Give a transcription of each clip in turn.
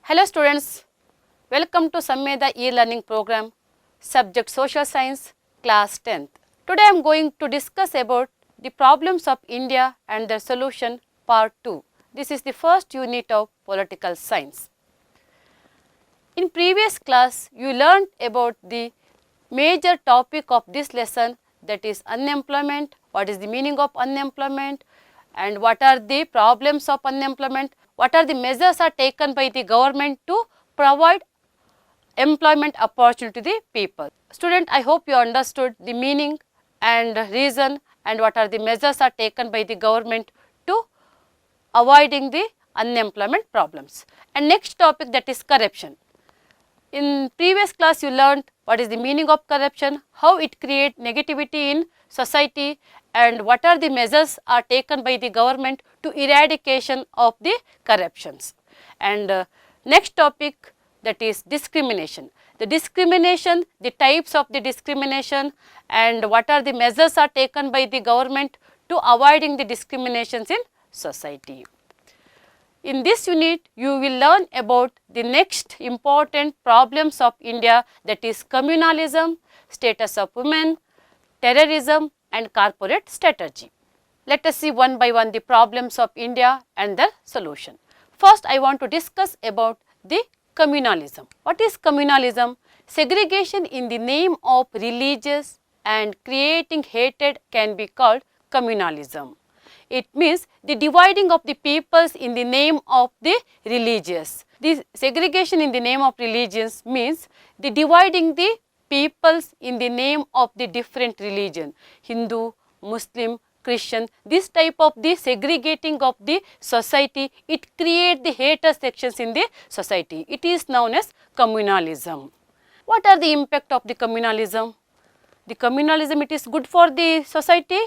Hello students, welcome to Samveda e-learning program, subject Social Science, class 10th. Today I am going to discuss about the problems of India and their solution part 2. This is the first unit of political science. In previous class, you learned about the major topic of this lesson, that is unemployment, what is the meaning of unemployment and what are the problems of unemployment, what are the measures are taken by the government to provide employment opportunity to the people. Student, I hope you understood the meaning and reason and what are the measures are taken by the government to avoiding the unemployment problems. And next topic, that is corruption. In previous class you learned what is the meaning of corruption, how it creates negativity in society and what are the measures are taken by the government to eradication of the corruptions. And next topic, that is discrimination. The discrimination, the types of the discrimination and what are the measures are taken by the government to avoiding the discriminations in society. In this unit, you will learn about the next important problems of India, that is communalism, status of women, terrorism and corporate strategy. Let us see one by one the problems of India and their solution. First, I want to discuss about the communalism. What is communalism? Segregation in the name of religious and creating hatred can be called communalism. It means the dividing of the peoples in the name of the religious. This segregation in the name of religions means the dividing the peoples in the name of the different religion, Hindu, Muslim, Christian. This type of the segregating of the society, it creates the hatred sections in the society. It is known as communalism. What are the impact of the communalism? The communalism, it is good for the society?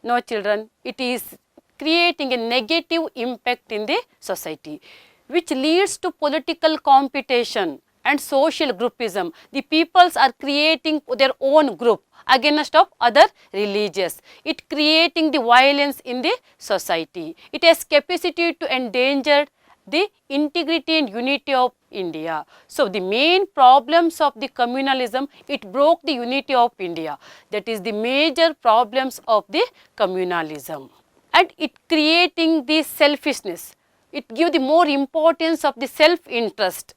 No children, it is creating a negative impact in the society, which leads to political competition and social groupism. The peoples are creating their own group against of other religions. It creating the violence in the society. It has capacity to endanger the integrity and unity of India. So, the main problems of the communalism, it broke the unity of India. That is the major problems of the communalism. And it creating the selfishness. It give the more importance of the self-interest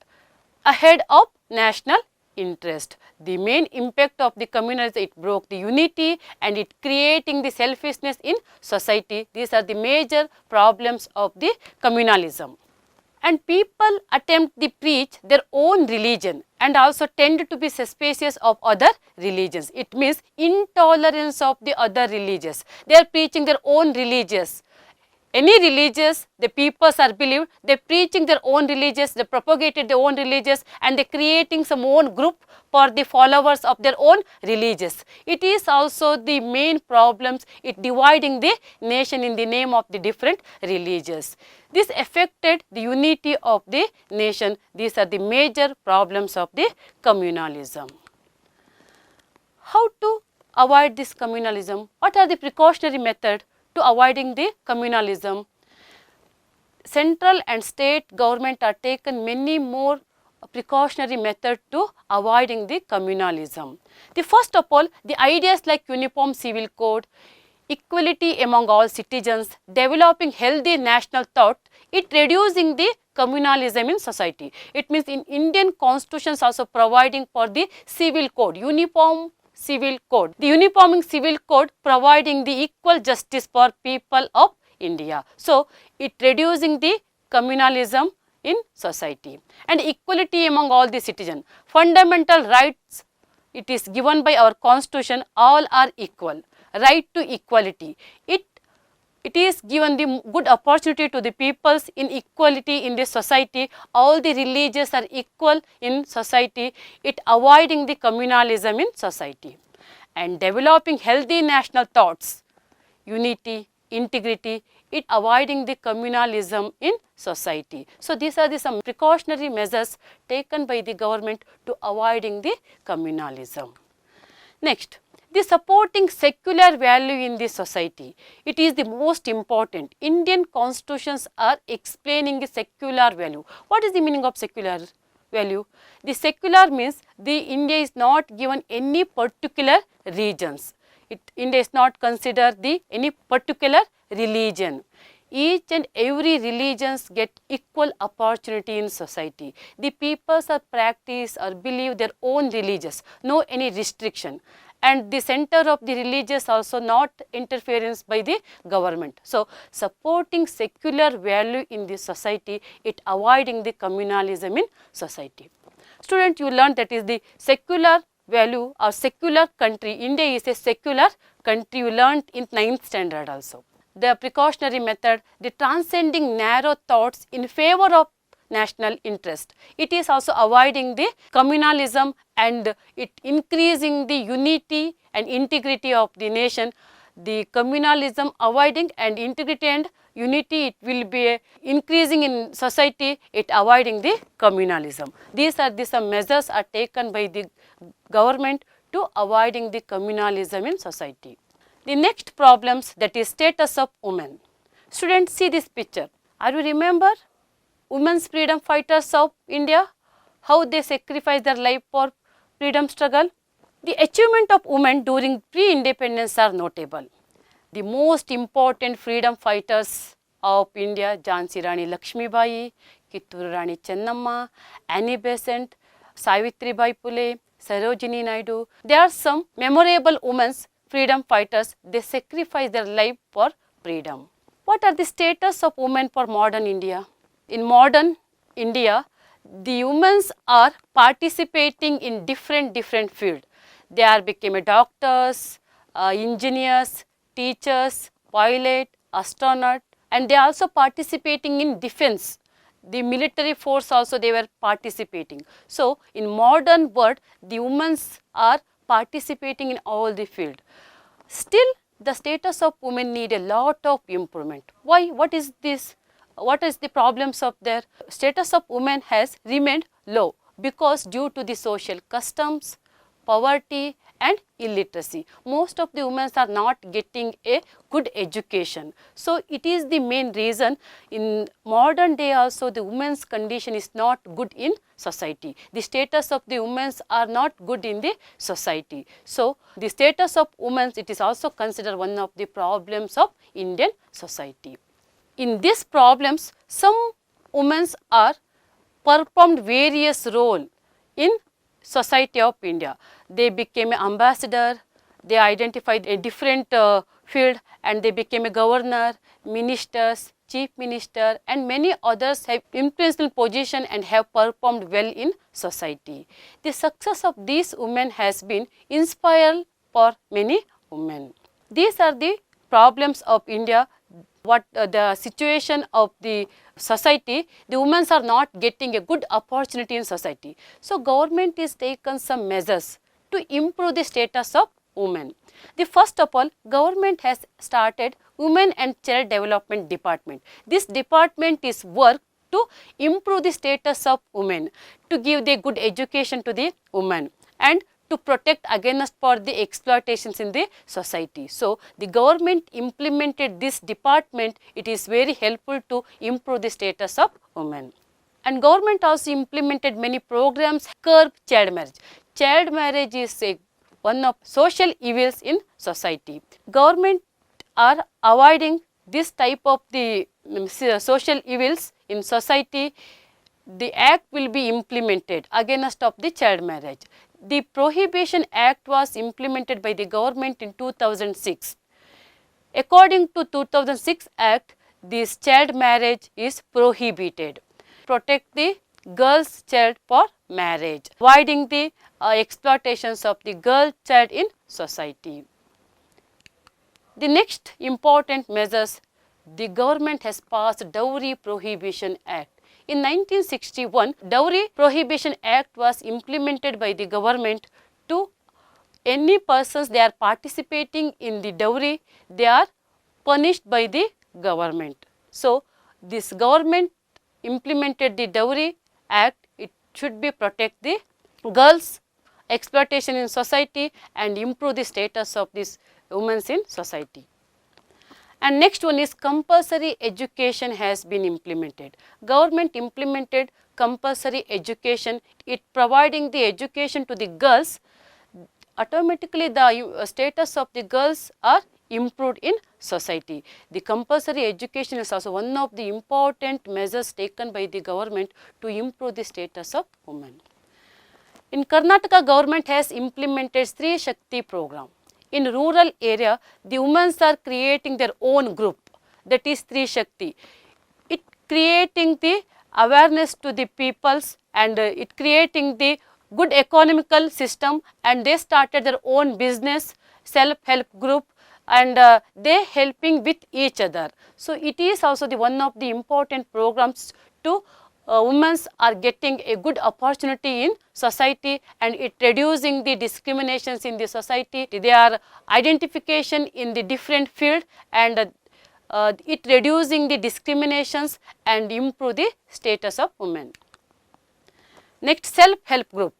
ahead of national interest. The main impact of the communalism, it broke the unity and it creating the selfishness in society. These are the major problems of the communalism. And people attempt to preach their own religion and also tend to be suspicious of other religions. It means intolerance of the other religions. They are preaching their own religions. Any religious, the peoples are believed, they preaching their own religious, they propagated their own religious and they creating some own group for the followers of their own religious. It is also the main problems, it dividing the nation in the name of the different religions. This affected the unity of the nation. These are the major problems of the communalism. How to avoid this communalism? What are the precautionary methods to avoiding the communalism? Central and state government are taken many more precautionary methods to avoiding the communalism. The first of all, the ideas like uniform civil code, equality among all citizens, developing healthy national thought, it reducing the communalism in society. It means in Indian constitutions also providing for the civil code, uniform civil code. The uniforming civil code providing the equal justice for people of India. So, it reducing the communalism in society and equality among all the citizens. Fundamental rights, it is given by our constitution, all are equal. Right to equality. It is given the good opportunity to the peoples in equality in the society. All the religions are equal in society. It avoiding the communalism in society and developing healthy national thoughts, unity, integrity, it avoiding the communalism in society. So, these are some precautionary measures taken by the government to avoiding the communalism. Next, The supporting secular value in the society. It is the most important. Indian constitutions are explaining a secular value. What is the meaning of secular value? The secular means the India is not given any particular regions. India is not considered any particular religion. Each and every religions get equal opportunity in society. The peoples are practice or believe their own religious, no any restriction. And the center of the religious also not interference by the government. So, supporting secular value in the society, it avoiding the communalism in society. Student, you learned that is the secular value or secular country. India is a secular country. You learned in 9th standard also. The precautionary method, the transcending narrow thoughts in favor of national interest. It is also avoiding the communalism and it increasing the unity and integrity of the nation. The communalism avoiding and integrity and unity, it will be increasing in society, it avoiding the communalism. These are some measures are taken by the government to avoiding the communalism in society. The next problems, that is status of women. Students, see this picture. Are you remember women's freedom fighters of India? How they sacrificed their life for freedom struggle? The achievement of women during pre-independence are notable. The most important freedom fighters of India, Jhansi Rani Lakshmibai, Kittur Rani Chennamma, Annie Besant, Savitribai Phule, Sarojini Naidu. There are some memorable women's freedom fighters. They sacrifice their life for freedom. What are the status of women for modern India? In modern India, the women are participating in different fields. They are becoming doctors, engineers, teachers, pilot, astronaut, and they are also participating in defense. The military force also they were participating. So, in modern world, the women are participating in all the field. Still, the status of women need a lot of improvement. Why? What is this? What is the problems of their status of women has remained low because due to the social customs, poverty and illiteracy. Most of the women are not getting a good education. So, it is the main reason in modern day also the women's condition is not good in society. The status of the women are not good in the society. So, the status of women, it is also considered one of the problems of Indian society. In these problems, some women are performed various roles in society of India. They became an ambassador, they identified a different field and they became a governor, ministers, chief minister and many others have influential position and have performed well in society. The success of these women has been inspired for many women. These are the problems of India. What the situation of the society, the women are not getting a good opportunity in society. So, government is taken some measures to improve the status of women. The first of all, government has started Women and Child Development Department. This department is work to improve the status of women, to give the good education to the women and to protect against for the exploitations in the society. So, the government implemented this department, it is very helpful to improve the status of women. And government also implemented many programs to curb child marriage. Child marriage is one of social evils in society. Government are avoiding this type of the social evils in society. The act will be implemented against of the child marriage. The Prohibition Act was implemented by the government in 2006. According to 2006 Act, this child marriage is prohibited. Protect the girl's child for marriage, avoiding the exploitations of the girl child in society. The next important measures, the government has passed Dowry Prohibition Act. In 1961, Dowry Prohibition Act was implemented by the government to any persons they are participating in the dowry, they are punished by the government. So, this government implemented the Dowry Act, it should be protect the girls exploitation in society and improve the status of these women in society. And next one is compulsory education has been implemented. Government implemented compulsory education. It providing the education to the girls. Automatically the status of the girls are improved in society. The compulsory education is also one of the important measures taken by the government to improve the status of women. In Karnataka, government has implemented Stree Shakti program. In rural area, the women are creating their own group, that is Stree Shakti. It creating the awareness to the peoples and it creating the good economical system, and they started their own business, self-help group, and they helping with each other. So it is also the one of the important programs to women are getting a good opportunity in society, and it reducing the discriminations in the society. They are identification in the different field, and it reducing the discriminations and improve the status of women. Next, self-help group.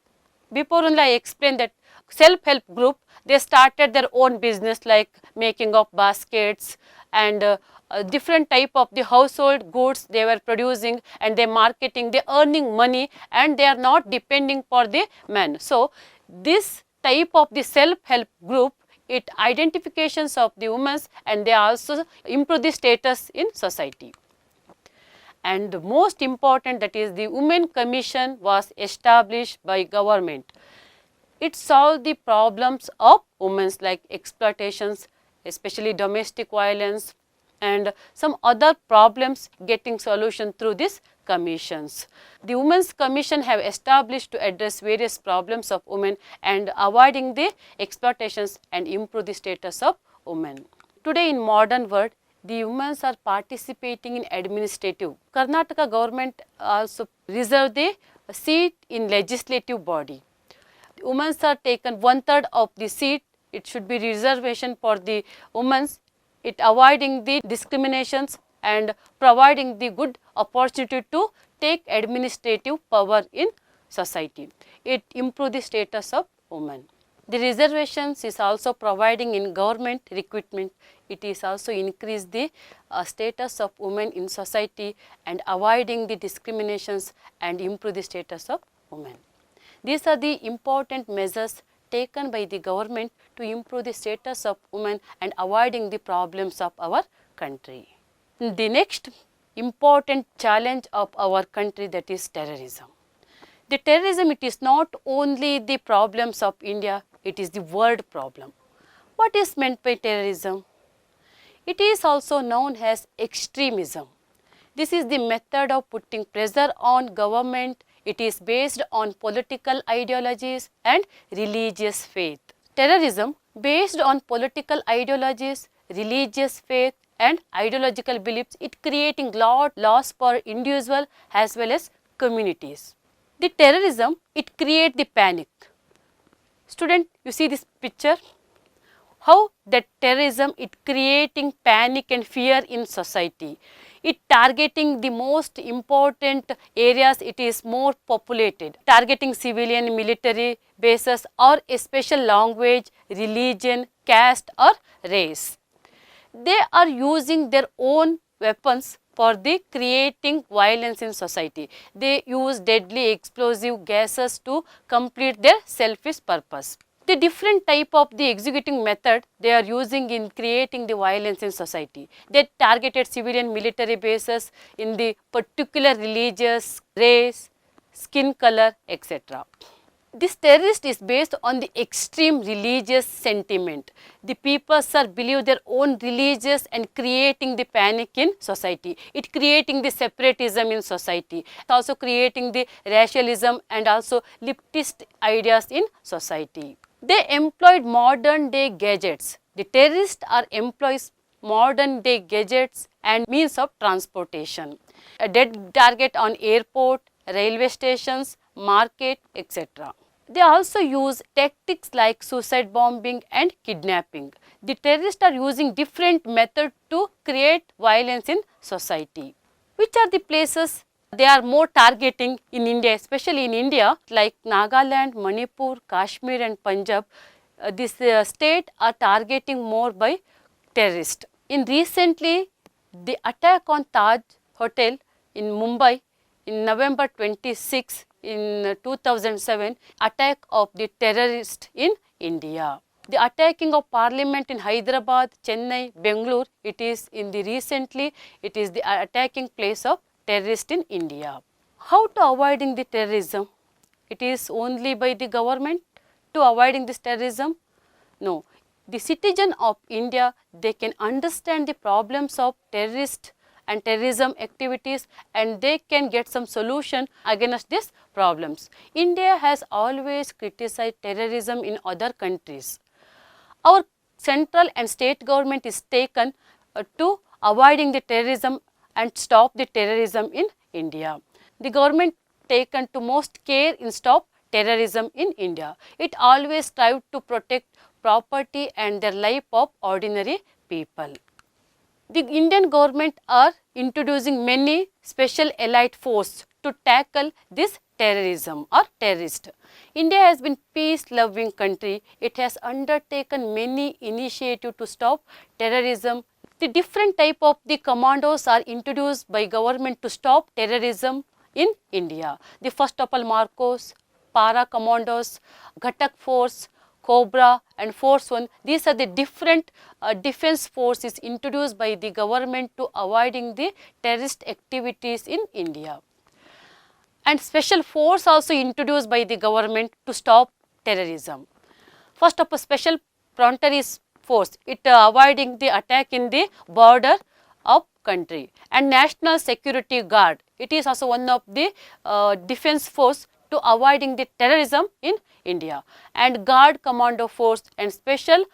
Before only I explained that self-help group, they started their own business like making of baskets and different type of the household goods they were producing, and they marketing, they earning money, and they are not depending for the men. So this type of the self-help group, it identifications of the women, and they also improve the status in society. And the most important, that is the Women Commission was established by government. It solved the problems of women like exploitations, especially domestic violence, and some other problems getting solution through these commissions. The Women's Commission have established to address various problems of women and avoiding the exploitations and improve the status of women. Today in modern world, the women are participating in administrative. Karnataka government also reserve the seat in legislative body. Women are taken 1/3 of the seat. It should be reservation for the women. It avoiding the discriminations and providing the good opportunity to take administrative power in society. It improve the status of women. The reservations is also providing in government recruitment. It is also increase the status of women in society and avoiding the discriminations and improve the status of women. These are the important measures taken by the government to improve the status of women and avoiding the problems of our country. The next important challenge of our country, that is terrorism. The terrorism, it is not only the problems of India, it is the world problem. What is meant by terrorism? It is also known as extremism. This is the method of putting pressure on government. It is based on political ideologies and religious faith. Terrorism based on political ideologies, religious faith and ideological beliefs, it creating loss for individual as well as communities. The terrorism, it create the panic. Student, you see this picture? How that terrorism, it creating panic and fear in society. It targeting the most important areas, it is more populated, targeting civilian military bases or a special language, religion, caste or race. They are using their own weapons for the creating violence in society. They use deadly explosive gases to complete their selfish purpose. The different type of the executing method they are using in creating the violence in society. They targeted civilian military bases in the particular religious, race, skin color, etc. This terrorist is based on the extreme religious sentiment. The people are believe their own religious and creating the panic in society. It creating the separatism in society. Also creating the racialism and also leftist ideas in society. They employed modern day gadgets. The terrorists are employs modern day gadgets and means of transportation. A dead target on airport, railway stations, market, etc. They also use tactics like suicide bombing and kidnapping. The terrorists are using different methods to create violence in society. Which are the places They are more targeting in India, especially in India, like Nagaland, Manipur, Kashmir and Punjab. This state are targeting more by terrorists. In recently, the attack on Taj Hotel in Mumbai in November 26 in 2007, attack of the terrorist in India. The attacking of parliament in Hyderabad, Chennai, Bangalore, it is in the recently, it is the attacking place of terrorist in India. How to avoiding the terrorism? It is only by the government to avoiding this terrorism? No. The citizen of India, they can understand the problems of terrorist and terrorism activities and they can get some solution against these problems. India has always criticized terrorism in other countries. Our central and state government is taken to avoiding the terrorism and stop the terrorism in India. The government taken to most care in stop terrorism in India. It always strive to protect property and the life of ordinary people. The Indian government are introducing many special allied force to tackle this terrorism or terrorist. India has been peace-loving country. It has undertaken many initiatives to stop terrorism. The different type of the commandos are introduced by government to stop terrorism in India. The first of all Marcos, Para Commandos, Ghatak Force, Cobra and Force 1, these are the different defense forces introduced by the government to avoiding the terrorist activities in India. And special force also introduced by the government to stop terrorism. First of all, special frontier force, it avoiding the attack in the border of country. And National Security Guard, it is also one of the defense force to avoiding the terrorism in India. And Guard Commando Force and Special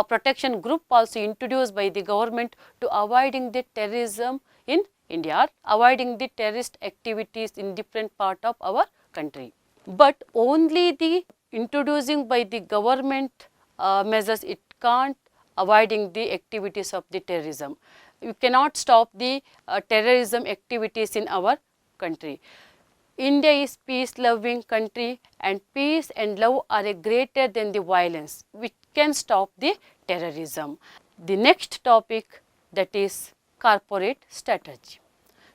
Protection Group also introduced by the government to avoiding the terrorism in India, avoiding the terrorist activities in different part of our country. But only the introducing by the government measures, it can't avoiding the activities of the terrorism. You cannot stop the terrorism activities in our country. India is peace-loving country and peace and love are greater than the violence, which can stop the terrorism. The next topic, that is corporate strategy.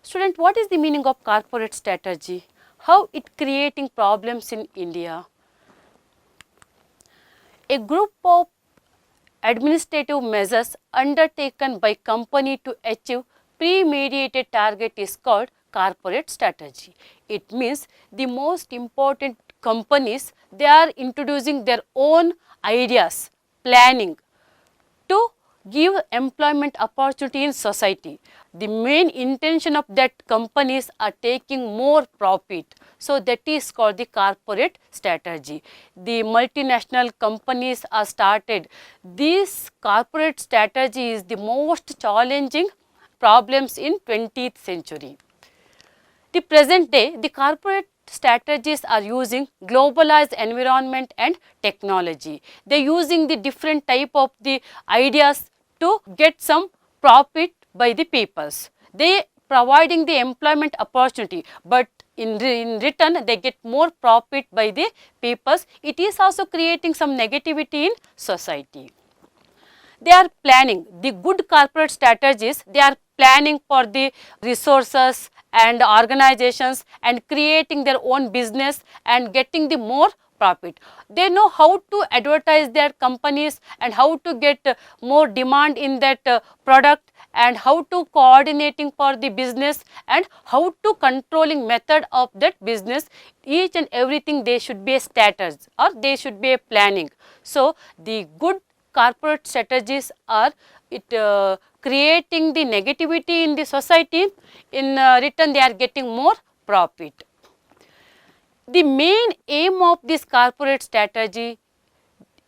Student, what is the meaning of corporate strategy? How it creating problems in India? A group of administrative measures undertaken by company to achieve premeditated target is called corporate strategy. It means the most important companies, they are introducing their own ideas, planning to give employment opportunity in society. The main intention of that companies are taking more profit. So that is called the corporate strategy. The multinational companies are started. This corporate strategy is the most challenging problems in 20th century. The present day, the corporate strategies are using globalized environment and technology. They are using the different type of the ideas to get some profit by the peoples. They providing the employment opportunity, but in return they get more profit by the peoples. It is also creating some negativity in society. They are planning the good corporate strategies. They are planning for the resources and organizations and creating their own business and getting the more profit. They know how to advertise their companies and how to get more demand in that product and how to coordinating for the business and how to controlling method of that business. Each and everything they should be a strategy or they should be a planning. So the good corporate strategies are creating the negativity in the society. In return they are getting more profit. The main aim of this corporate strategy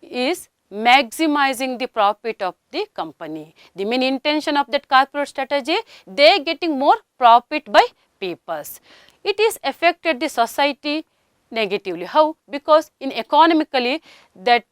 is maximizing the profit of the company. The main intention of that corporate strategy, they are getting more profit by peoples. It is affected the society negatively. How? Because in economically that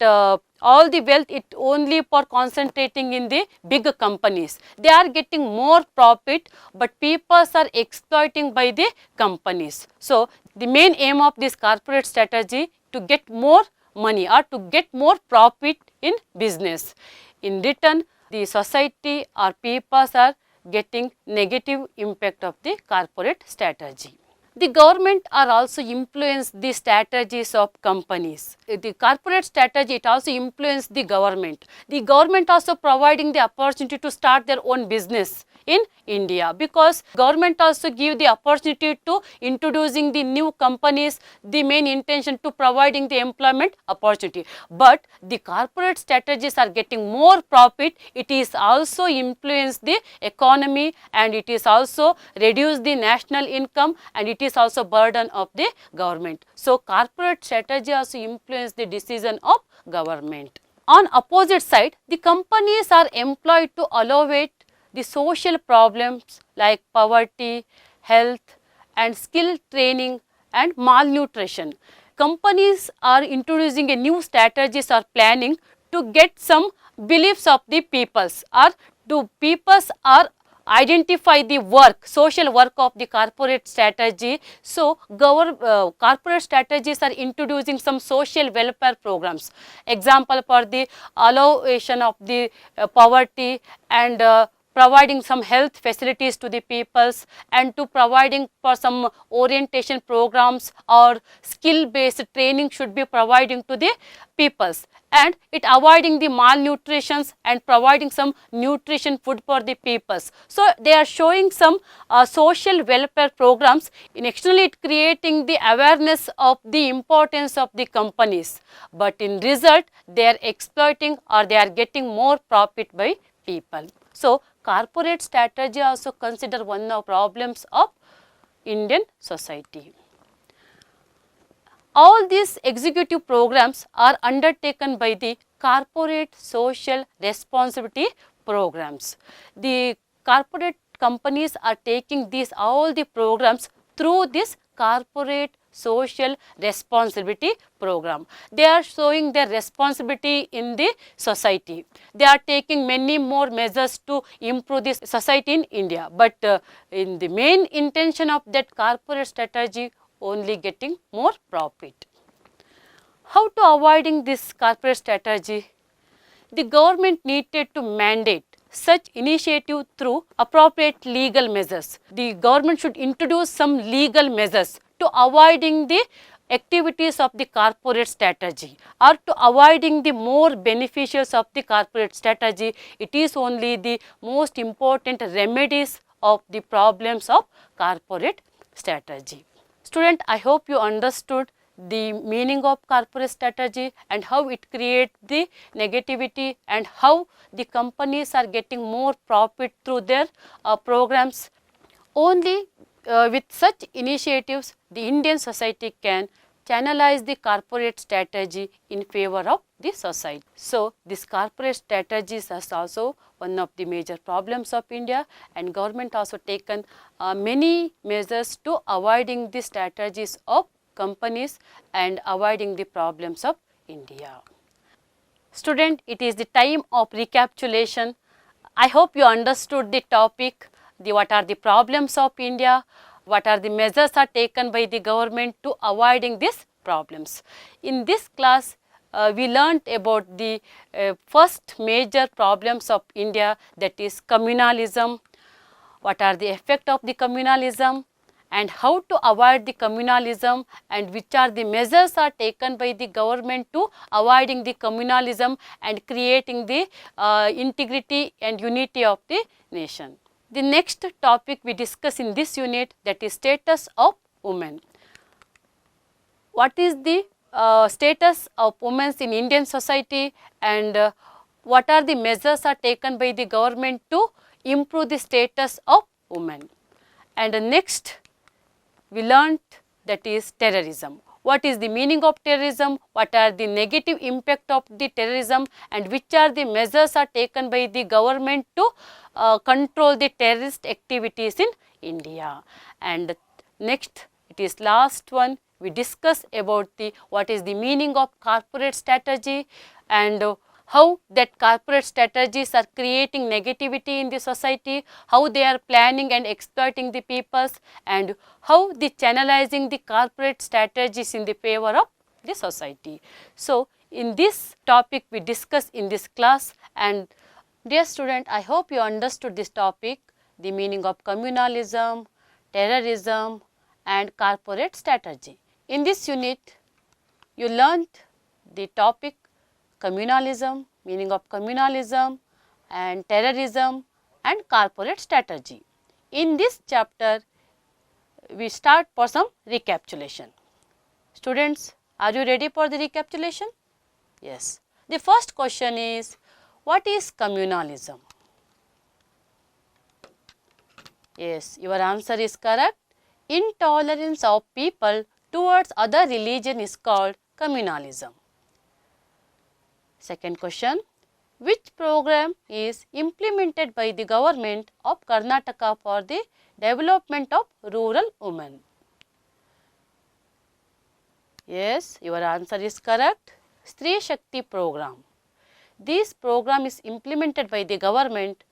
all the wealth it only for concentrating in the big companies. They are getting more profit, but people are exploiting by the companies. So the main aim of this corporate strategy to get more money or to get more profit in business. In return, the society or people are getting negative impact of the corporate strategy. The government are also influence the strategies of companies. The corporate strategy it also influence the government. The government also providing the opportunity to start their own business in India, because government also give the opportunity to introducing the new companies, the main intention to providing the employment opportunity. But the corporate strategies are getting more profit, it is also influence the economy, and it is also reduce the national income, and it is also burden of the government. So corporate strategy also influence the decision of government. On opposite side, the companies are employed to alleviate the social problems like poverty, health, and skill training and malnutrition. Companies are introducing a new strategies or planning to get some beliefs of the peoples, or to peoples are identify the work, social work of the corporate strategy. So corporate strategies are introducing some social welfare programs. Example for the alleviation of the poverty, and providing some health facilities to the peoples, and to providing for some orientation programs or skill based training should be providing to the peoples, and it avoiding the malnutrition and providing some nutrition food for the peoples. So they are showing some social welfare programs, in externally it creating the awareness of the importance of the companies, but in result they are exploiting or they are getting more profit by people. So corporate strategy also consider one of problems of Indian society. All these executive programs are undertaken by the corporate social responsibility programs. The corporate companies are taking all the programs through this corporate social responsibility program. They are showing their responsibility in the society. They are taking many more measures to improve this society in India, but in the main intention of that corporate strategy only getting more profit. How to avoiding this corporate strategy? The government needed to mandate such initiative through appropriate legal measures. The government should introduce some legal measures to avoiding the activities of the corporate strategy, or to avoiding the more beneficials of the corporate strategy. It is only the most important remedies of the problems of corporate strategy. Student, I hope you understood the meaning of corporate strategy and how it creates the negativity, and how the companies are getting more profit through their programs. Only with such initiatives the Indian society can channelize the corporate strategy in favor of the society. So this corporate strategies is also one of the major problems of India, and government also taken many measures to avoiding the strategies of companies and avoiding the problems of India. Student, it is the time of recapitulation. I hope you understood the topic, what are the problems of India, what are the measures are taken by the government to avoiding these problems. In this class, we learnt about the first major problems of India, that is communalism, what are the effect of the communalism, and how to avoid the communalism, and which are the measures are taken by the government to avoiding the communalism and creating the integrity and unity of the nation. The next topic we discuss in this unit, that is status of women. What is the status of women in Indian society, and what are the measures are taken by the government to improve the status of women. And next we learnt, that is terrorism. What is the meaning of terrorism, what are the negative impact of the terrorism, and which are the measures are taken by the government to control the terrorist activities in India. And next, it is last one, we discuss about what is the meaning of corporate strategy and how that corporate strategies are creating negativity in the society, how they are planning and exploiting the peoples, and how the channelizing the corporate strategies in the favor of the society. So, in this topic we discuss in this class, and dear student, I hope you understood this topic, the meaning of communalism, terrorism and corporate strategy. In this unit, you learned the topic communalism, meaning of communalism and terrorism and corporate strategy. In this chapter, we start for some recapitulation. Students, are you ready for the recapitulation? Yes. The first question is, what is communalism? Yes, your answer is correct. Intolerance of people towards other religion is called communalism. Second question, which program is implemented by the government of Karnataka for the development of rural women? Yes, your answer is correct. Stree Shakti program. This program is implemented by the government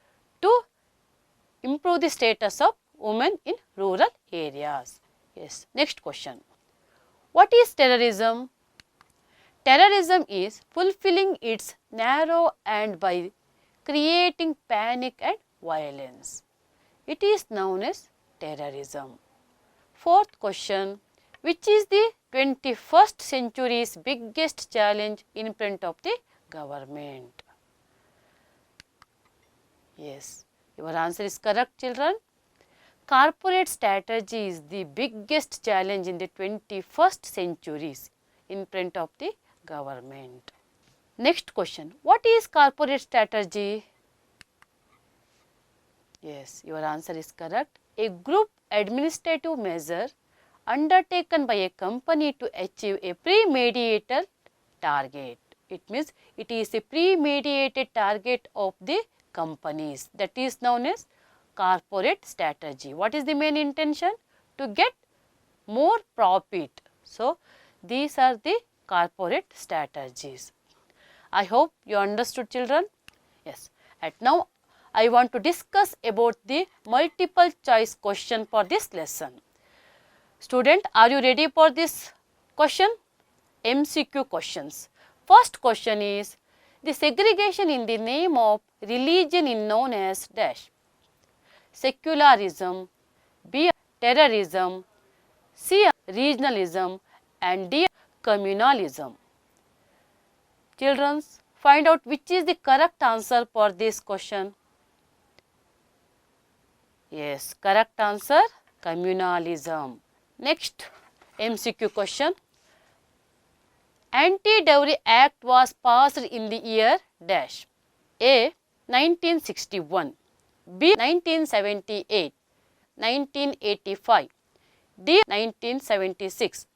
to improve the status of women in rural areas. Yes. Next question. What is terrorism? Terrorism is fulfilling its narrow end by creating panic and violence. It is known as terrorism. Fourth question. Which is the 21st century's biggest challenge in front of the government? Yes, your answer is correct, children. Corporate strategy is the biggest challenge in the 21st centuries in front of the government. Next question, what is corporate strategy? Yes, your answer is correct. A group administrative measure undertaken by a company to achieve a premeditated target. It means it is a premeditated target of the companies, that is known as corporate strategy. What is the main intention? To get more profit. So, these are the corporate strategies. I hope you understood, children. Yes. And now I want to discuss about the multiple choice question for this lesson. Student, are you ready for this question? MCQ questions. First question is, the segregation in the name of religion is known as dash. Secularism, B. Terrorism, C. Regionalism and D. Communalism. Children, find out which is the correct answer for this question. Yes, correct answer, communalism. Next MCQ question. Anti-Dowry Act was passed in the year dash. A. 1961, B. 1978, 1985, D. 1976.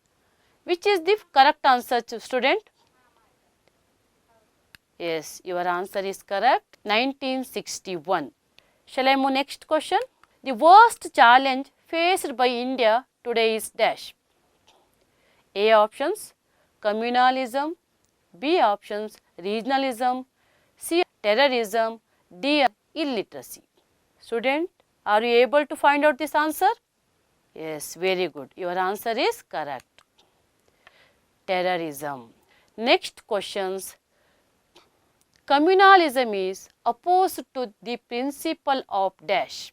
Which is the correct answer, student? Yes, your answer is correct, 1961. Shall I move next question? The worst challenge faced by India today is dash. A options, communalism, B options, regionalism, C terrorism, D illiteracy. Student, are you able to find out this answer? Yes, very good. Your answer is correct. Terrorism. Next questions. Communalism is opposed to the principle of dash.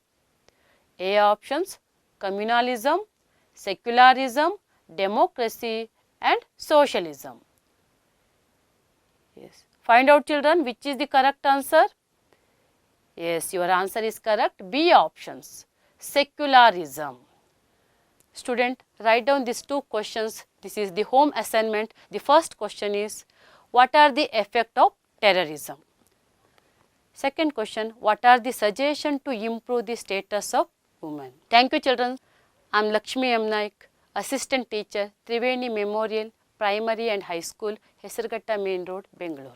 A options, communalism, secularism, democracy and socialism. Yes. Find out, children, which is the correct answer. Yes, your answer is correct. B options, secularism. Student, write down these two questions. This is the home assignment. The first question is, what are the effects of terrorism? Second question, what are the suggestions to improve the status of women? Thank you, children. I am Lakshmi M. Naik, Assistant Teacher, Triveni Memorial Primary and High School, Hesarghatta Main Road, Bengaluru.